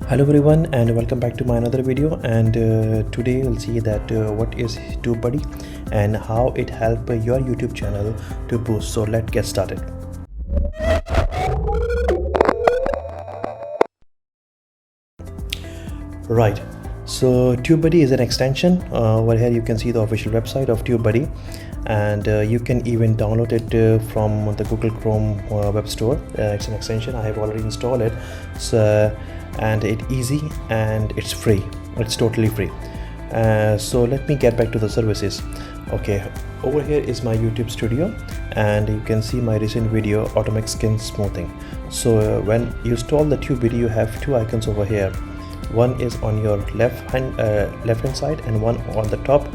Hello everyone and welcome back to my another video, and today we'll see that what is Tubebuddy and how it help your YouTube channel to boost. So let's get started. Right, so Tubebuddy is an extension. Over here you can see the official website of Tubebuddy, and you can even download it from the Google Chrome web store. It's an extension. I have already installed it, so and it's easy and it's free. It's totally free. So let me get back to the services. Okay, over here is my YouTube studio, and you can see my recent video, automatic skin smoothing. So when you install the Tubebuddy, you have two icons over here. One is on your left hand side and one on the top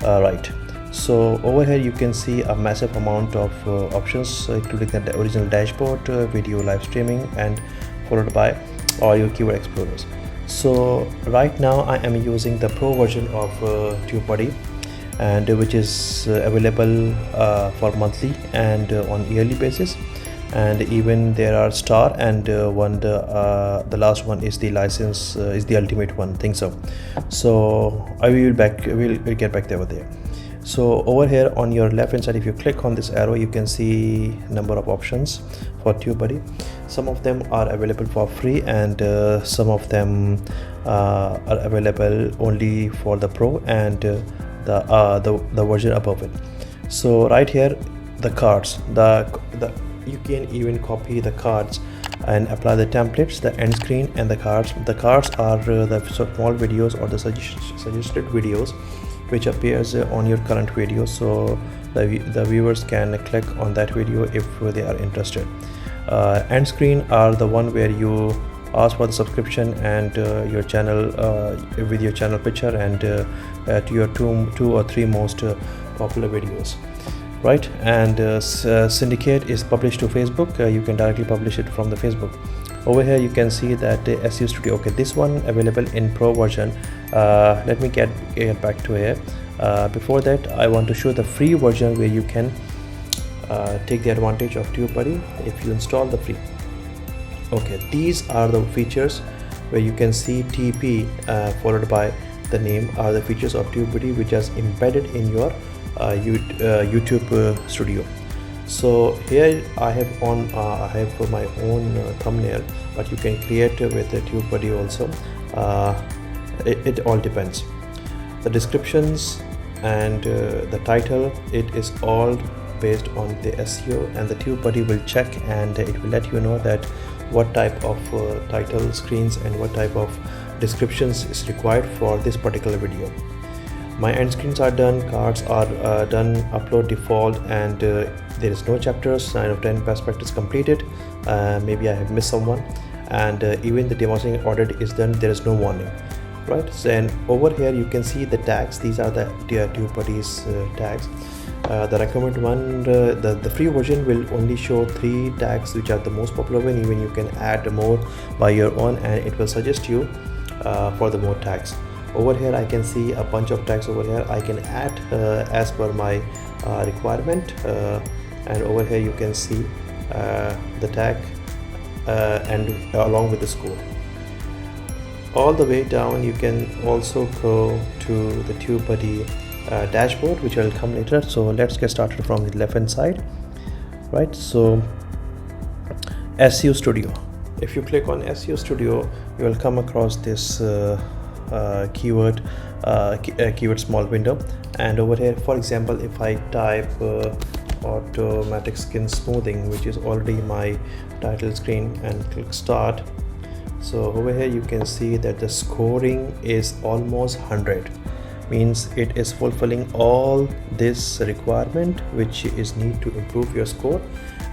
right. So over here you can see a massive amount of options, including the original dashboard, video live streaming, and followed by all your keyword explorers. So right now I am using the pro version of Tubebuddy, and which is available for monthly and on yearly basis, and even there are star and the last one is the license is the ultimate one, think so. So we'll get back over there. So over here on your left hand side, if you click on this arrow, you can see number of options for Tubebuddy. Some of them are available for free, and some of them are available only for the pro and the version above it. So right here, the cards, you can even copy the cards and apply the templates, the end screen, and the cards. The cards are the small videos or the suggested videos which appears on your current video, so the viewers can click on that video if they are interested. End screen are the one where you ask for the subscription and your channel with your channel picture and to your two or three most popular videos, right? And syndicate is published to Facebook. You can directly publish it from the Facebook. Over here you can see that the SEO Studio. Okay, this one available in pro version. Let me get back to here. Before that, I want to show the free version where you can take the advantage of Tubebuddy if you install the free. Okay, these are the features where you can see TP followed by the name are the features of Tubebuddy which is embedded in your YouTube studio. So here I have my own thumbnail, but you can create with the Tubebuddy also. It all depends. The descriptions and the title, it is all based on the SEO, and the Tubebuddy will check and it will let you know that what type of title screens and what type of descriptions is required for this particular video. My end screens are done, cards are done, upload default, and there is no chapters. 9 of 10 best practice completed. Maybe I have missed someone, and even the demonstration audit is done. There is no warning, right? So, and over here you can see the tags. These are the Tubebuddy's tags. The recommended one, the free version will only show 3 tags which are the most popular one. Even you can add more by your own, and it will suggest you for the more tags. Over here I can see a bunch of tags. Over here I can add as per my requirement, and over here you can see the tag and along with the score. All the way down you can also go to the Tubebuddy dashboard, which will come later. So let's get started from the left hand side, right? So SEO Studio, if you click on SEO Studio, you will come across this keyword small window, and over here, for example, if I type automatic skin smoothing, which is already my title screen, and click start, so over here you can see that the scoring is almost 100, means it is fulfilling all this requirement which is need to improve your score,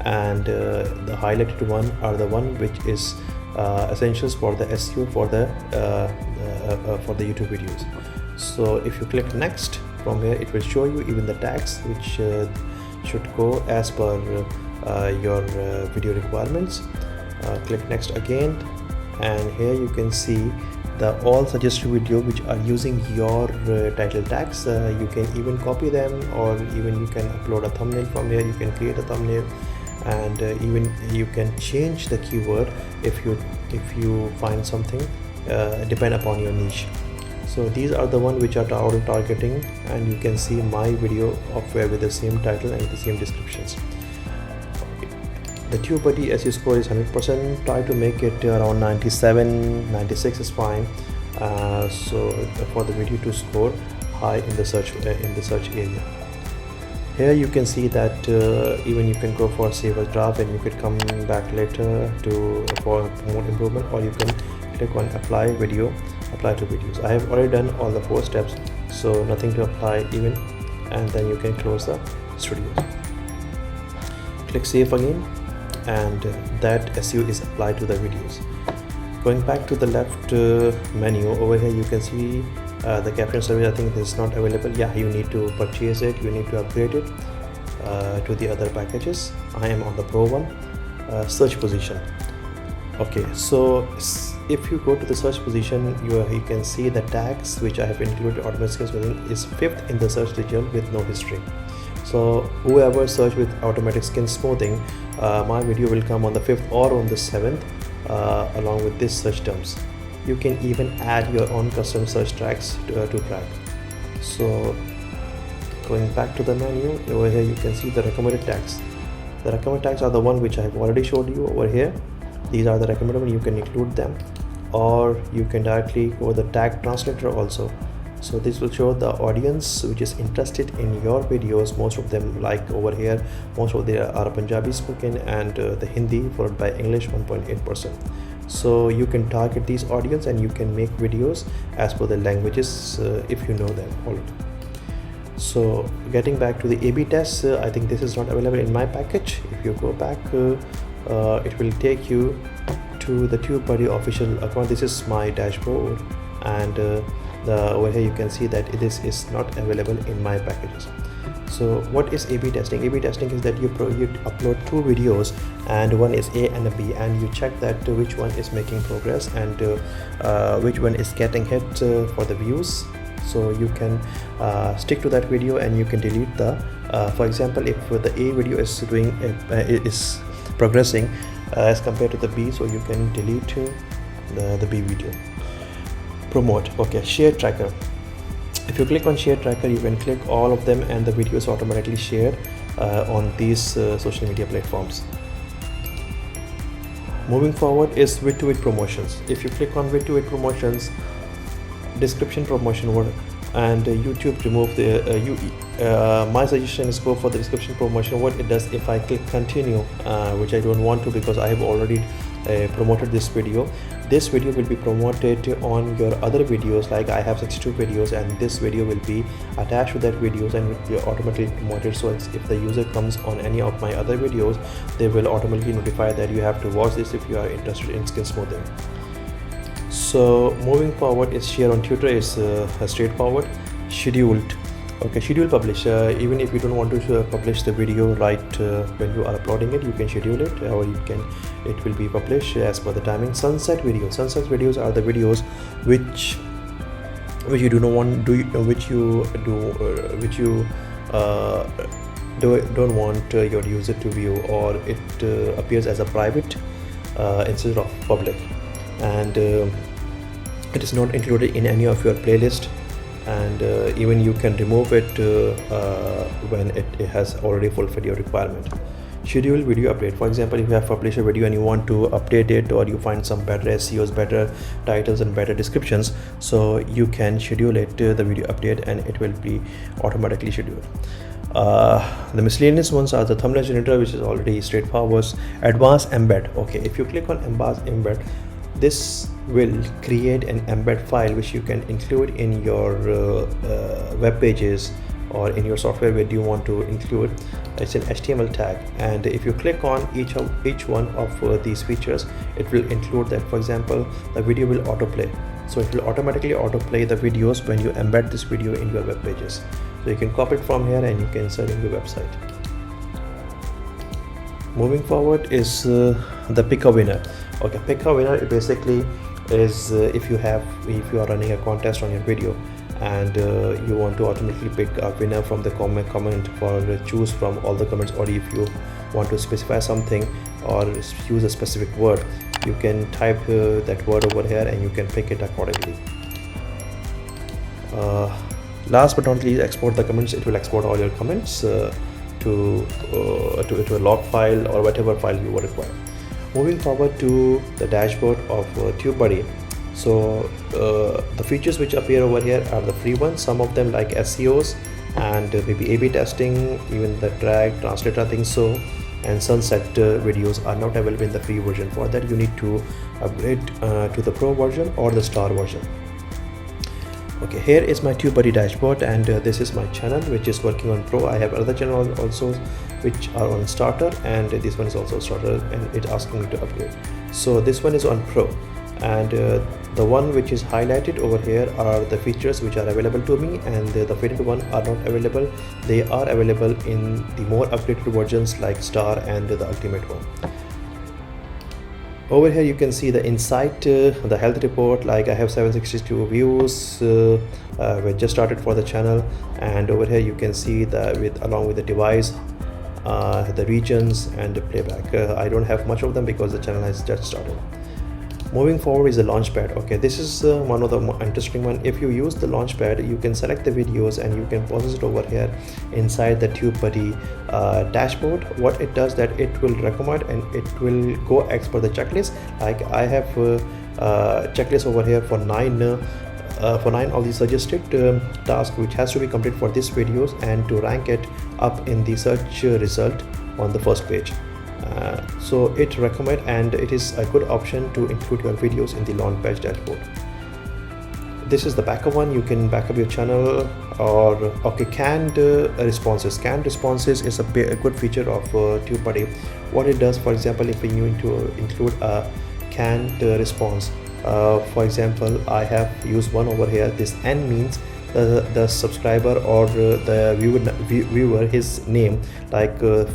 and the highlighted one are the one which is essentials for the SEO for the YouTube videos. So if you click next, from here it will show you even the tags which should go as per your video requirements. Click next again, and here you can see the all suggested video which are using your title tags. You can even copy them, or even you can upload a thumbnail from here. You can create a thumbnail, and even you can change the keyword if you find something depend upon your niche. So these are the one which are auto targeting, and you can see my video of where with the same title and with the same descriptions. The Tubebuddy SEO score is 100%. Try to make it around 97, 96 is fine. So for the video to score high in the search area. Here you can see that even you can go for save as draft, and you could come back later for more improvement, or you can click on apply to videos. I have already done all the 4 steps, so nothing to apply even, and then you can close the studio. Click save again, and that SEO is applied to the videos. Going back to the left menu, over here you can see the caption service. I think this is not available. Yeah, you need to purchase it, you need to upgrade it to the other packages. I am on the pro one. Search position. Okay, so if you go to the search position, you can see the tags which I have included automatic skin smoothing is 5th in the search result with no history. So whoever search with automatic skin smoothing, my video will come on the 5th or on the 7th along with this search terms. You can even add your own custom search tags to track. So going back to the menu, over here you can see the recommended tags. The recommended tags are the one which I have already showed you over here. These are the recommended one. You can include them, or you can directly go the tag translator also. So this will show the audience which is interested in your videos. Most of them, like over here, most of them are Punjabi spoken, and the Hindi followed by English 1.8%. So you can target these audience, and you can make videos as per the languages if you know them already. So getting back to the A/B test, I think this is not available in my package. If you go back, it will take you to the Tubebuddy official account. This is my dashboard, and over here you can see that this is not available in my packages. So what is A/B testing? A/B testing is that you upload 2 videos, and one is A and a B, and you check that which one is making progress and which one is getting hit for the views. So you can stick to that video, and you can delete the for example, if the A video is doing is progressing as compared to the B, so you can delete the B video. Promote. Okay, share tracker. If you click on share tracker, you can click all of them, and the video is automatically shared on these social media platforms. Moving forward is with promotions. If you click on with promotions, description promotion word, and YouTube remove the my suggestion is go for the description promotion. What it does, if I click continue, which I don't want to because I have already promoted this video will be promoted on your other videos. Like I have 62 videos, and this video will be attached to that videos and will be automatically promoted. So if the user comes on any of my other videos, they will automatically notify that you have to watch this if you are interested in skin smoothing. So moving forward is share on Twitter is straightforward. Scheduled. Okay, schedule publish. Even if you don't want to publish the video right when you are uploading it, you can schedule it, or it will be published as per the timing. Sunset videos. Sunset videos are the videos which you do not want don't want your user to view, or it appears as a private instead of public, and it is not included in any of your playlist. And even you can remove it when it has already fulfilled your requirement. Schedule video update. For example, if you have published a video and you want to update it, or you find some better SEOs, better titles and better descriptions, so you can schedule it the video update, and it will be automatically scheduled. The miscellaneous ones are the thumbnail generator, which is already straightforward. Advanced embed. Okay, if you click on advanced embed, this will create an embed file which you can include in your web pages or in your software where you want to include. It's an HTML tag, and if you click on each one of these features, it will include that. For example, the video will autoplay, so it will automatically autoplay the videos when you embed this video in your web pages. So you can copy it from here and you can insert in your website. Moving forward is the pick a winner. Okay, pick a winner basically is if you are running a contest on your video, and you want to automatically pick a winner from the comment or choose from all the comments, or if you want to specify something or use a specific word, you can type that word over here and you can pick it accordingly. Last but not least, export the comments. It will export all your comments to a log file or whatever file you would require. Moving forward to the dashboard of Tubebuddy. So the features which appear over here are the free ones, some of them like SEOs and maybe A/B testing, even the drag translator, I think so, and sunset videos are not available in the free version. For that you need to upgrade to the pro version or the star version. Okay, here is my Tubebuddy dashboard, and this is my channel which is working on pro. I have other channels also which are on starter, and this one is also starter, and it's asking me to upgrade. So this one is on pro, and the one which is highlighted over here are the features which are available to me, and the faded one are not available. They are available in the more updated versions like star and the ultimate one. Over here you can see the insight, the health report. Like I have 762 views, we just started for the channel, and over here you can see that along with the device, the regions and the playback. I don't have much of them because the channel has just started. Moving forward is the launchpad. Okay, this is one of the more interesting one. If you use the launchpad, you can select the videos and you can process it over here inside the Tubebuddy dashboard. What it does, that it will recommend and it will go as per the checklist. Like I have checklist over here for nine of the suggested tasks which has to be completed for these videos, and to rank it up in the search result on the first page. So it recommend, and it is a good option to include your videos in the launchpad dashboard. This is the backup one. You can backup your channel, or okay, canned responses. Canned responses is a good feature of Tubebuddy. What it does, for example, if you need to include a canned response, for example, I have used one over here. This N means the subscriber or the viewer, his name, like the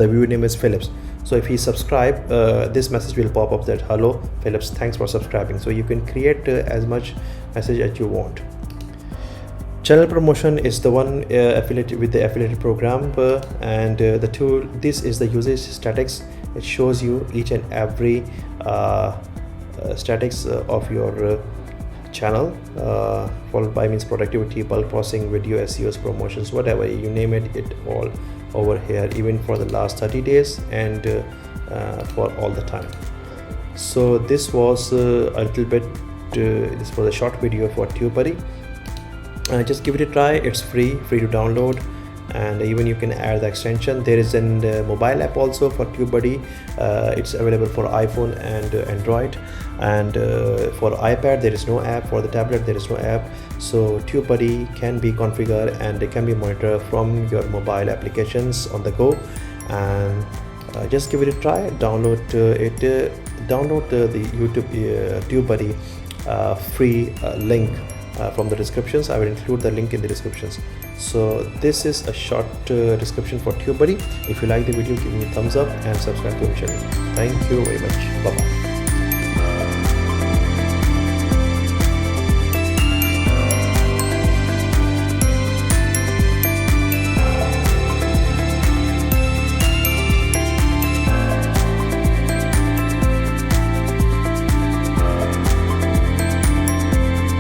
viewer name is Phillips. So if he subscribe, this message will pop up that hello Phillips, thanks for subscribing. So you can create as much message as you want. Channel promotion is the one affiliated with the affiliate program, and the tool, this is the usage statistics. It shows you each and every statistics of your channel, followed by means productivity, bulk processing, video, SEOs, promotions, whatever you name it, it all over here, even for the last 30 days and for all the time. So this was a little bit this was a short video for Tubebuddy. Just give it a try. It's free to download, and even you can add the extension. There is a mobile app also for Tubebuddy. It's available for iPhone and Android, and for iPad there is no app. For the tablet there is no app. So Tubebuddy can be configured and it can be monitored from your mobile applications on the go. And just give it a try. Download download the YouTube Tubebuddy free link from the descriptions. I will include the link in the descriptions. So this is a short description for Tubebuddy. If you like the video, give me a thumbs up and subscribe to my channel. Thank you very much. Bye bye.